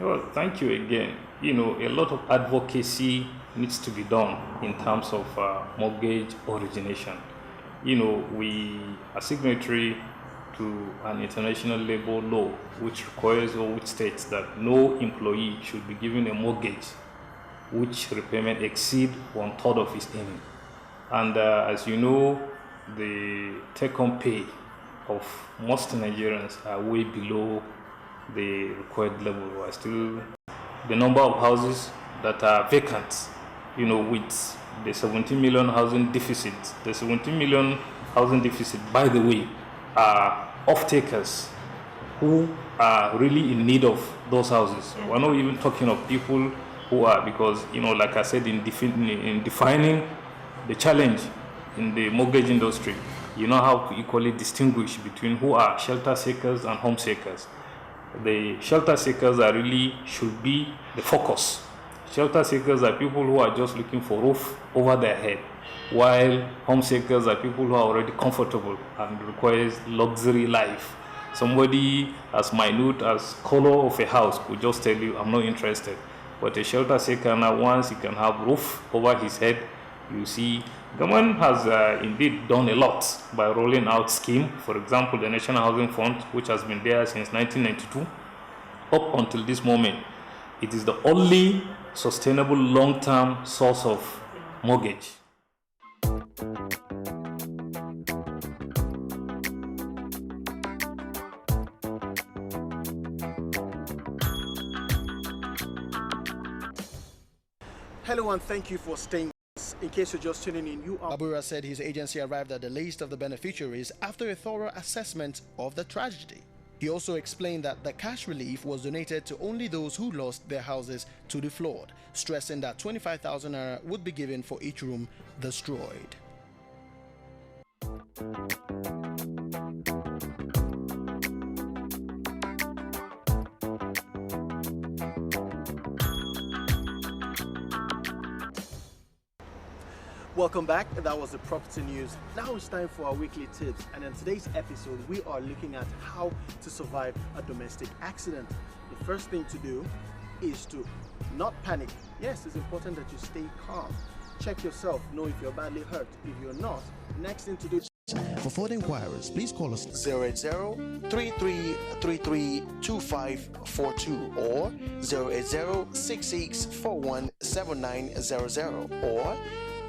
Well, thank you again. A lot of advocacy needs to be done in terms of mortgage origination. We are signatory to an international labor law which requires or which states that no employee should be given a mortgage which repayment exceed one third of his earning. And as you know, the take-home pay of most Nigerians are way below the required level. We are still the number of houses that are vacant, with the 17 million housing deficit. The 17 million housing deficit, by the way, are off-takers who are really in need of those houses. We're not even talking of people who are, because, like I said, in defining the challenge in the mortgage industry, you know how to equally distinguish between who are shelter seekers and home seekers. The shelter seekers should be the focus. Shelter seekers are people who are just looking for roof over their head, while home seekers are people who are already comfortable and requires luxury life. Somebody as minute as color of a house could just tell you, I'm not interested. But a shelter seeker, now once he can have roof over his head, you see, government has indeed done a lot by rolling out scheme. For example, the National Housing Fund, which has been there since 1992, up until this moment, it is the only sustainable long-term source of mortgage. Hello and thank you for staying. In case you're just tuning in, Abuja said his agency arrived at the list of the beneficiaries after a thorough assessment of the tragedy. He also explained that the cash relief was donated to only those who lost their houses to the flood, stressing that 25,000 naira would be given for each room destroyed. welcome back. That was the property news. Now it's time for our weekly tips, and in today's episode we are looking at how to survive a domestic accident. The first thing to do is to not panic. Yes, it's important that you stay calm. Check yourself, know if you're badly hurt. If you're not, next thing to do. For further inquiries, please call us 080-3333-2542 or 080-6641-7900 or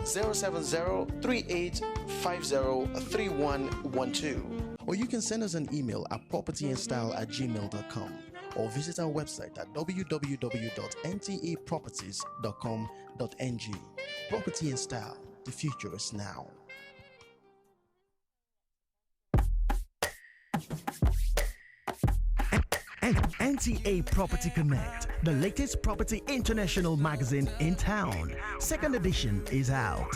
070-3850-3112. Or you can send us an email at propertyandstyle@gmail.com or visit our website at www.ntaproperties.com.ng. Property and Style, the future is now. NTA Property Connect, the latest property international magazine in town. Second edition is out.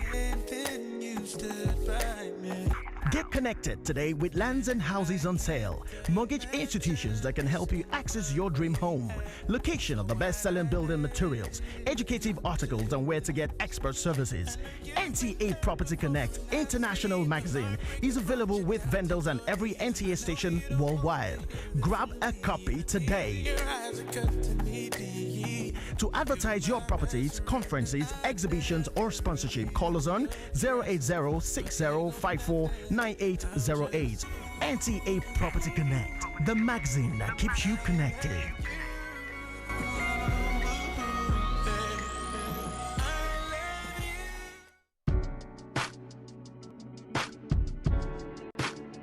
Get connected today with lands and houses on sale, mortgage institutions that can help you access your dream home, location of the best-selling building materials, educative articles on where to get expert services. NTA Property Connect International Magazine is available with vendors and every NTA station worldwide. Grab a copy today. To advertise your properties, conferences, exhibitions, or sponsorship, call us on 080-6054-9808. NTA Property Connect, the magazine that keeps you connected.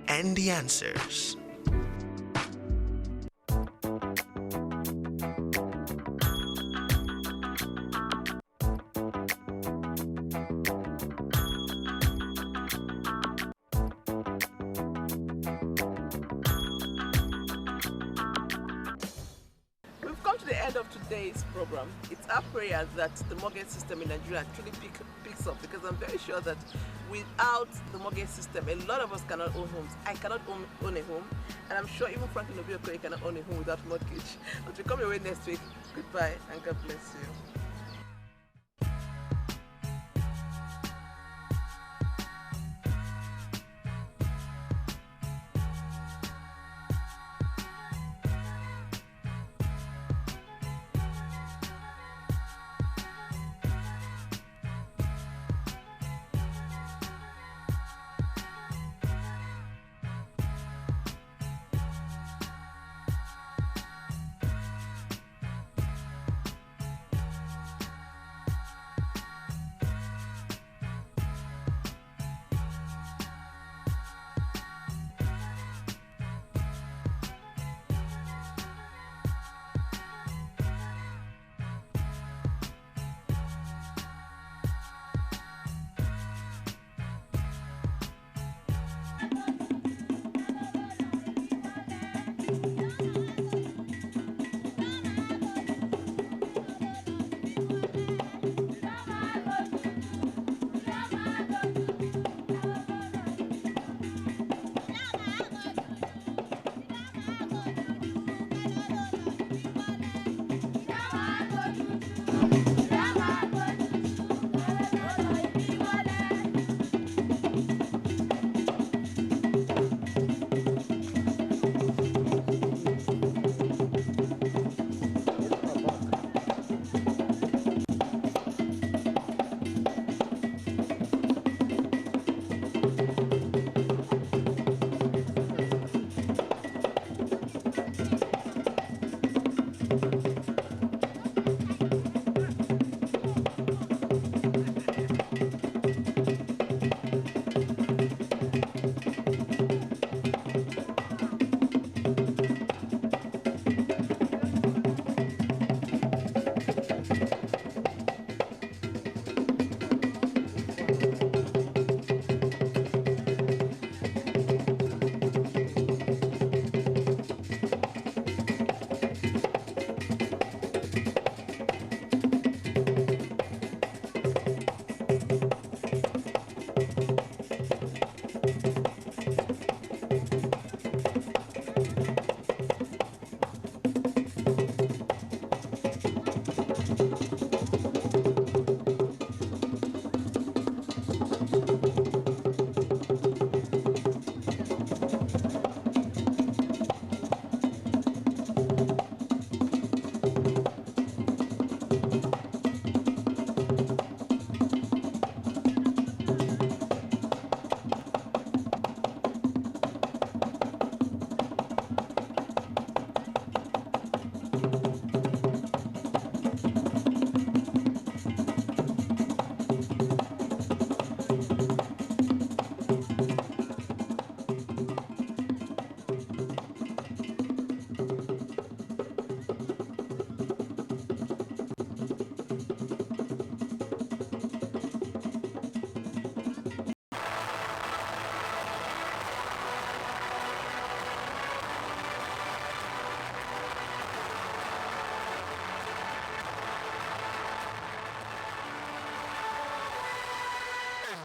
And the answers. Today's program. It's our prayer that the mortgage system in Nigeria actually picks up, because I'm very sure that without the mortgage system, a lot of us cannot own homes. I cannot own a home, and I'm sure even Franklin Obioko cannot own a home without mortgage. But we come your way next week. Goodbye and God bless you.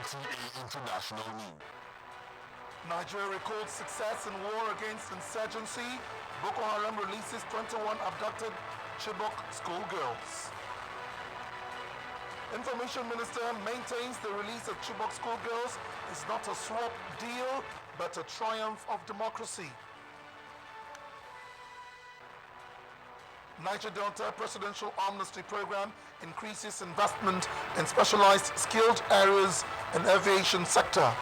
NTA International News. Nigeria records success in war against insurgency. Boko Haram releases 21 abducted Chibok schoolgirls. Information Minister maintains the release of Chibok schoolgirls is not a swap deal, but a triumph of democracy. Niger Delta Presidential Amnesty Program increases investment in specialized skilled areas in aviation sector.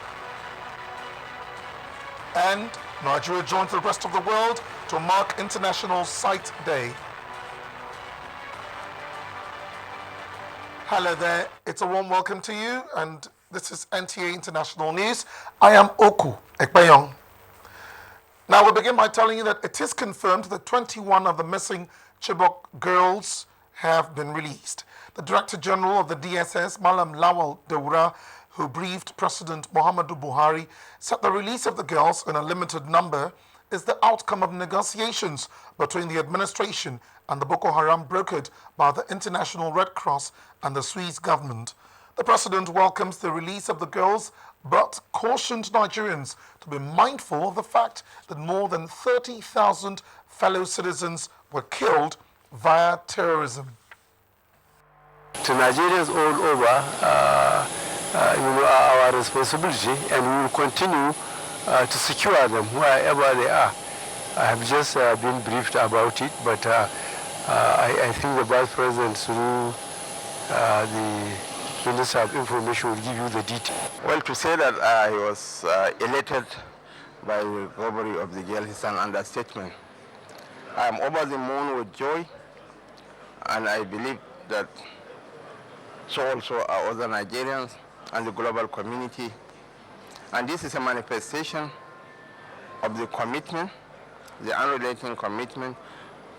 And Nigeria joins the rest of the world to mark International Sight Day. Hello there, it's a warm welcome to you, and this is NTA International News. I am Oku Ekpeyong. Now we'll begin by telling you that it is confirmed that 21 of the missing Chibok girls have been released. The Director General of the DSS, Malam Lawal Deura, who briefed President Muhammadu Buhari, said the release of the girls in a limited number is the outcome of negotiations between the administration and the Boko Haram brokered by the International Red Cross and the Swiss government. The president welcomes the release of the girls, but cautioned Nigerians to be mindful of the fact that more than 30,000 fellow citizens were killed via terrorism. To Nigerians all over, our responsibility, and we will continue to secure them wherever they are. I have just been briefed about it, but I think the Vice President through the Minister of Information will give you the detail. Well, to say that I was elated by the recovery of the girl is an understatement. I am over the moon with joy, and I believe that so also are other Nigerians and the global community. And this is a manifestation of the commitment, the unrelenting commitment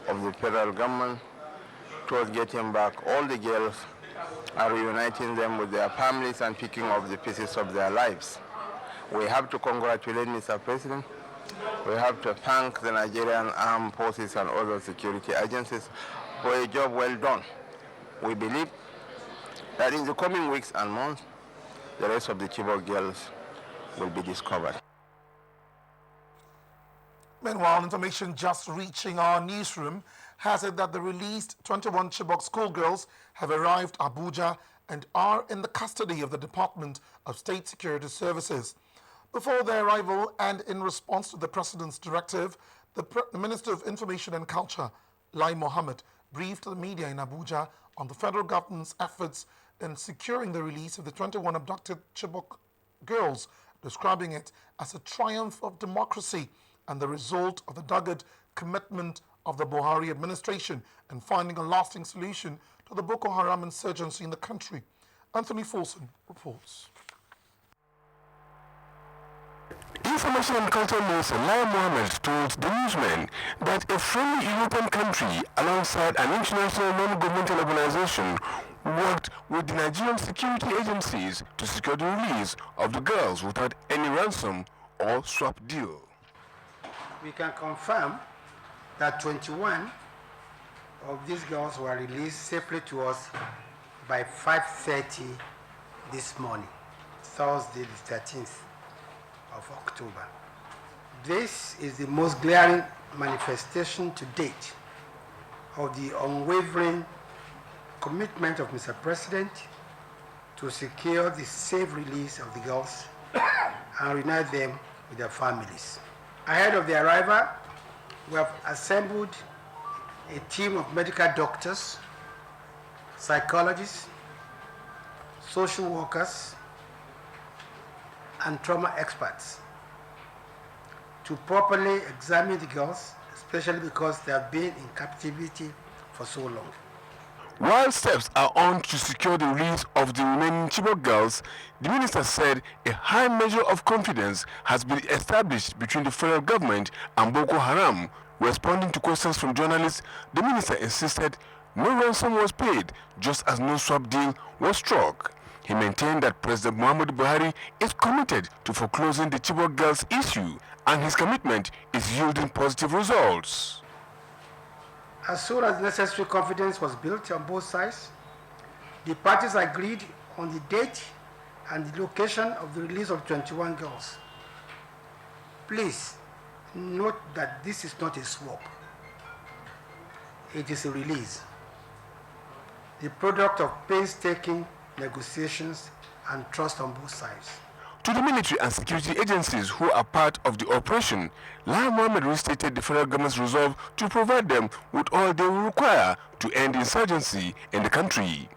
of the federal government towards getting back all the girls and reuniting them with their families and picking up the pieces of their lives. We have to congratulate Mr. President. We have to thank the Nigerian armed forces and other security agencies for a job well done. We believe that in the coming weeks and months, the rest of the Chibok girls will be discovered. Meanwhile, information just reaching our newsroom has it that the released 21 Chibok schoolgirls have arrived Abuja and are in the custody of the Department of State Security Services. Before their arrival and in response to the President's directive, the Minister of Information and Culture, Lai Mohammed, briefed the media in Abuja on the federal government's efforts in securing the release of the 21 abducted Chibok girls, describing it as a triumph of democracy and the result of the dogged commitment of the Buhari administration in finding a lasting solution to the Boko Haram insurgency in the country. Anthony Folsom reports. Information and Culture Minister Lai Mohammed told the newsmen that a friendly European country alongside an international non-governmental organization worked with the Nigerian security agencies to secure the release of the girls without any ransom or swap deal. We can confirm that 21 of these girls were released safely to us by 5:30 this morning, Thursday the 13th of October. This is the most glaring manifestation to date of the unwavering commitment of Mr. President to secure the safe release of the girls and reunite them with their families. Ahead of their arrival, we have assembled a team of medical doctors, psychologists, social workers, and trauma experts to properly examine the girls, especially because they have been in captivity for so long. While steps are on to secure the release of the remaining Chibok girls, the minister said a high measure of confidence has been established between the federal government and Boko Haram. Responding to questions from journalists, the minister insisted no ransom was paid, just as no swap deal was struck. He maintained that President Muhammadu Buhari is committed to foreclosing the Chibok girls issue, and his commitment is yielding positive results. As soon as necessary confidence was built on both sides, the parties agreed on the date and the location of the release of 21 girls. Please note that this is not a swap. It is a release, the product of painstaking negotiations and trust on both sides. To the military and security agencies who are part of the operation, Lai Mohammed restated the federal government's resolve to provide them with all they will require to end insurgency in the country.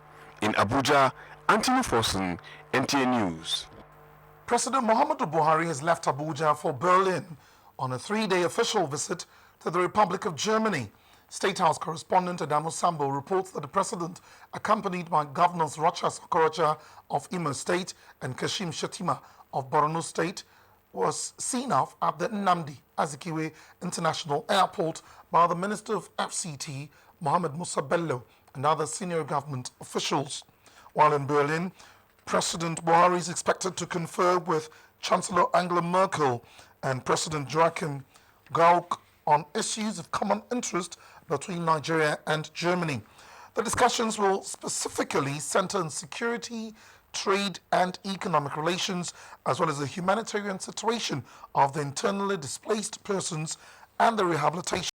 In Abuja, Anthony Folsom, NTA News. President Muhammadu Buhari has left Abuja for Berlin on a 3-day official visit to the Republic of Germany. State House correspondent Adamu Sambo reports that the president, accompanied by Governors Rochas Okorocha of Imo State and Kashim Shettima of Borno State, was seen off at the Nnamdi Azikiwe International Airport by the Minister of FCT, Mohamed Musa Bello, and other senior government officials. While in Berlin, President Buhari is expected to confer with Chancellor Angela Merkel and President Joachim Gauck on issues of common interest between Nigeria and Germany. The discussions will specifically center on security, trade and economic relations, as well as the humanitarian situation of the internally displaced persons and the rehabilitation.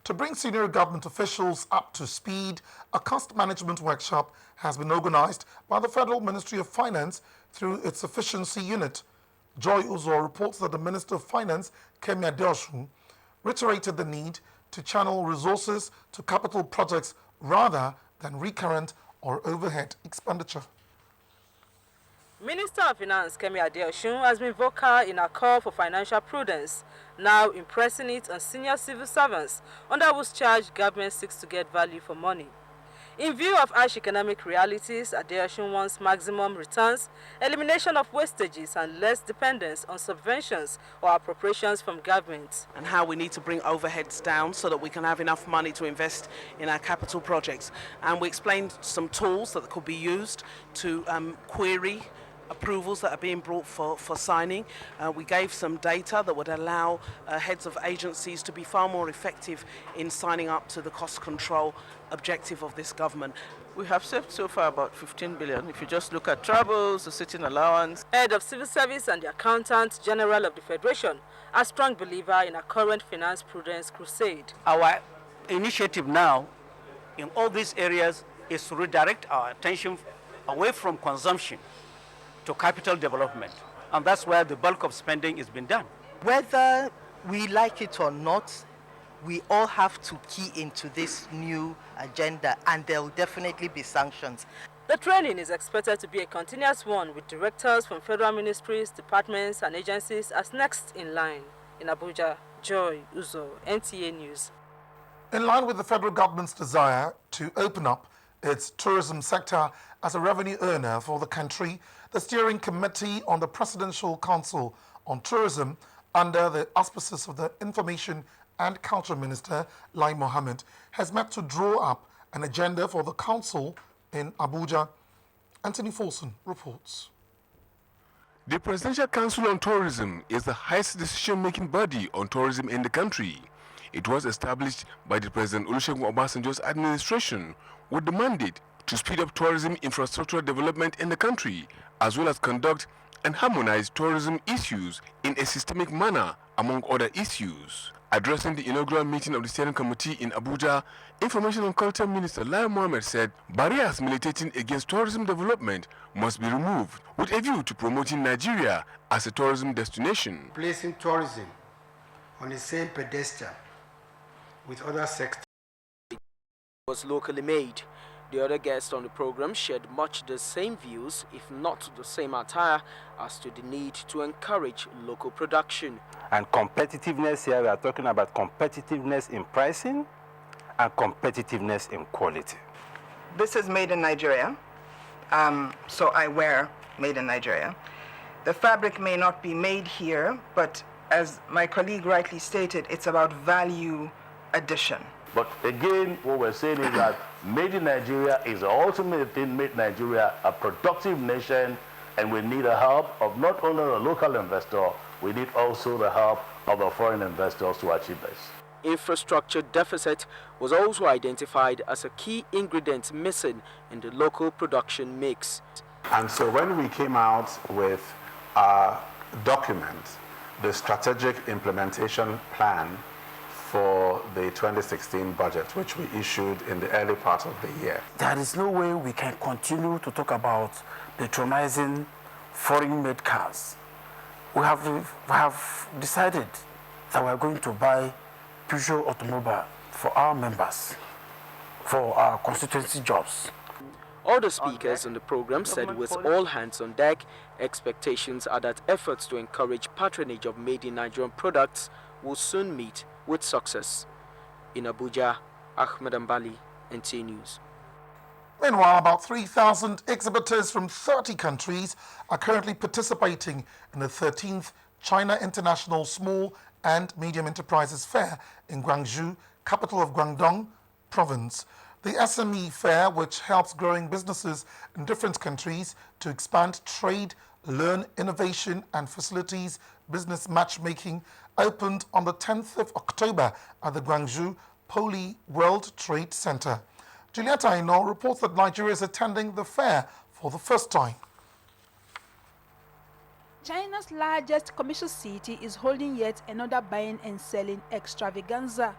To bring senior government officials up to speed, a cost management workshop has been organized by the Federal Ministry of Finance through its efficiency unit. Joy Uzo reports that the Minister of Finance, Kemi Adeosun, reiterated the need to channel resources to capital projects rather than recurrent or overhead expenditure. Minister of Finance Kemi Adeosun has been vocal in a call for financial prudence, now impressing it on senior civil servants under whose charge government seeks to get value for money. In view of harsh economic realities, Adeosun wants maximum returns, elimination of wastages and less dependence on subventions or appropriations from government. And how we need to bring overheads down so that we can have enough money to invest in our capital projects. And we explained some tools that could be used to query approvals that are being brought for signing. We gave some data that would allow heads of agencies to be far more effective in signing up to the cost control objective of this government. We have saved so far about 15 billion. If you just look at travels, the sitting allowance. Head of Civil Service and the Accountant General of the Federation, a strong believer in a current finance prudence crusade. Our initiative now in all these areas is to redirect our attention away from consumption to capital development. And that's where the bulk of spending is being done. Whether we like it or not, we all have to key into this new agenda, and there will definitely be sanctions. The training is expected to be a continuous one, with directors from federal ministries, departments and agencies as next in line. In Abuja, Joy Uzo, NTA News. In line with the federal government's desire to open up its tourism sector as a revenue earner for the country, the Steering Committee on the Presidential Council on Tourism, under the auspices of the Information and Culture Minister, Lai Mohammed, has met to draw up an agenda for the council in Abuja. Anthony Folson reports. The Presidential Council on Tourism is the highest decision-making body on tourism in the country. It was established by the President Olusegun Obasanjo's administration with the mandate to speed up tourism infrastructural development in the country, as well as conduct and harmonize tourism issues in a systemic manner, among other issues. Addressing the inaugural meeting of the Steering Committee in Abuja, Information and Culture Minister Lai Mohammed said barriers militating against tourism development must be removed with a view to promoting Nigeria as a tourism destination. Placing tourism on the same pedestal with other sectors was locally made. The other guests on the program shared much the same views, if not the same attire, as to the need to encourage local production. And competitiveness here, we are talking about competitiveness in pricing and competitiveness in quality. This is made in Nigeria, so I wear made in Nigeria. The fabric may not be made here, but as my colleague rightly stated, it's about value addition. But again, what we're saying is that made in Nigeria is the ultimate thing, made Nigeria a productive nation, and we need the help of not only the local investor, we need also the help of the foreign investors to achieve this. Infrastructure deficit was also identified as a key ingredient missing in the local production mix. And so when we came out with our document, the Strategic Implementation Plan for the 2016 budget, which we issued in the early part of the year. There is no way we can continue to talk about patronizing foreign-made cars. We have decided that we are going to buy Peugeot automobile for our members, for our constituency jobs. All the speakers on the program said with all hands on deck, expectations are that efforts to encourage patronage of made in Nigerian products will soon meet with success. In Abuja, Ahmed Ambali, NTA News. Meanwhile, about 3,000 exhibitors from 30 countries are currently participating in the 13th China International Small and Medium Enterprises Fair in Guangzhou, capital of Guangdong Province. The SME Fair, which helps growing businesses in different countries to expand trade, learn innovation and facilities business matchmaking, opened on the 10th of October at the Guangzhou Poly World Trade Center. Julieta Aino reports that Nigeria is attending the fair for the first time. China's largest commercial city is holding yet another buying and selling extravaganza.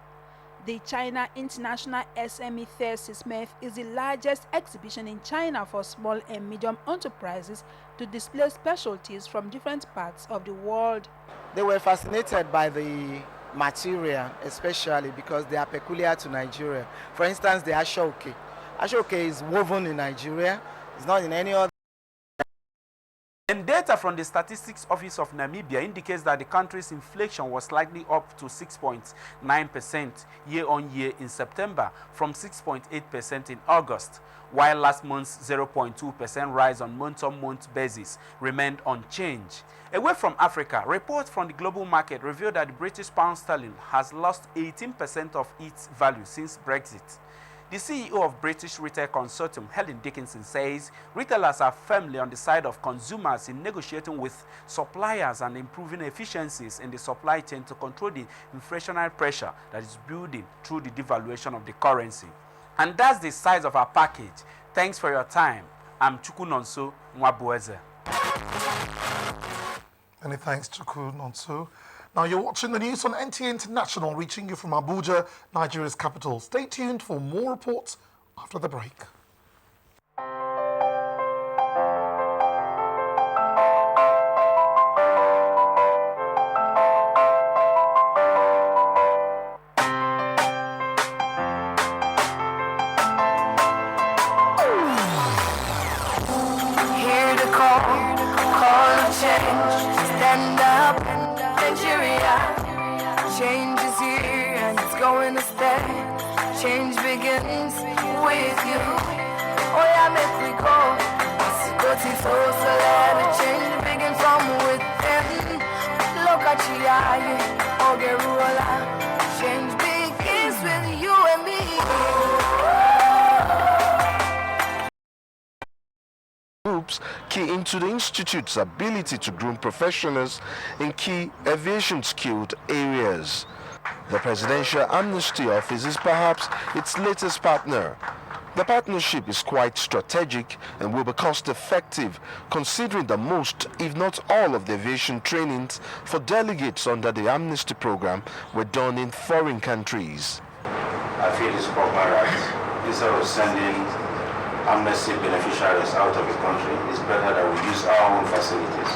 The China International SME Fair (CISMEF) is the largest exhibition in China for small and medium enterprises to display specialties from different parts of the world. They were fascinated by the material, especially because they are peculiar to Nigeria. For instance, the ashoke. Ashoke is woven in Nigeria. It's not in any other. And data from the Statistics Office of Namibia indicates that the country's inflation was slightly up to 6.9% year-on-year in September from 6.8% in August, while last month's 0.2% rise on month-on-month basis remained unchanged. Away from Africa, reports from the global market revealed that the British pound sterling has lost 18% of its value since Brexit. The CEO of British Retail Consortium, Helen Dickinson, says retailers are firmly on the side of consumers in negotiating with suppliers and improving efficiencies in the supply chain to control the inflationary pressure that is building through the devaluation of the currency. And that's the size of our package. Thanks for your time. I'm Chukwu Nonso Nwabueze. Many thanks, Chukwu Nonso. Now you're watching the news on NTA International, reaching you from Abuja, Nigeria's capital. Stay tuned for more reports after the break. Hear the call of change, stand up, Nigeria. Change is here and it's going to stay. Change begins with you. Oh yeah, make we go. Go to so let the change begin from within. Look at you, Ogeruola. Change begins with you and me. Groups key into the Institute's ability to groom professionals in key aviation skilled areas. The Presidential Amnesty Office is perhaps its latest partner. The partnership is quite strategic and will be cost-effective, considering that most, if not all, of the aviation trainings for delegates under the Amnesty program were done in foreign countries. I feel it's proper right. Instead of sending Amnesty beneficiaries out of the country, it's better that we use our own facilities.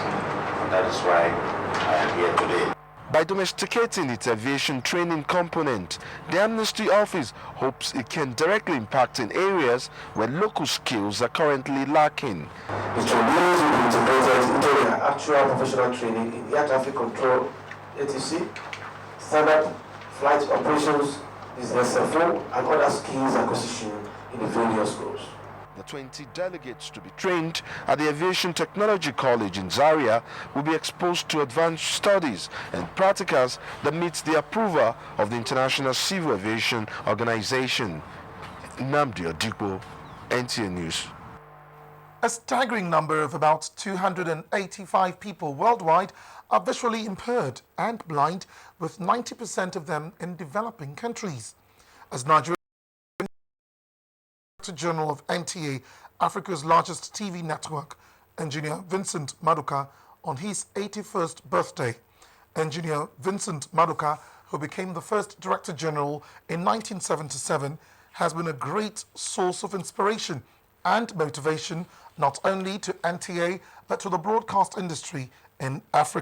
And that is why I am here today. By domesticating its aviation training component, the Amnesty Office hopes it can directly impact in areas where local skills are currently lacking. It will be integrated into the actual professional training in air traffic control, ATC, standard flight operations, business SFO, and other skills acquisition in the various schools. The 20 delegates to be trained at the Aviation Technology College in Zaria will be exposed to advanced studies and practicals that meet the approval of the International Civil Aviation Organization. Nnamdi Odikpo, NTA News. A staggering number of about 285 people worldwide are visually impaired and blind, with 90% of them in developing countries. As Nigerian General of NTA, Africa's largest TV network, Engineer Vincent Maduka, on his 81st birthday. Engineer Vincent Maduka, who became the first Director General in 1977, has been a great source of inspiration and motivation not only to NTA but to the broadcast industry in Africa.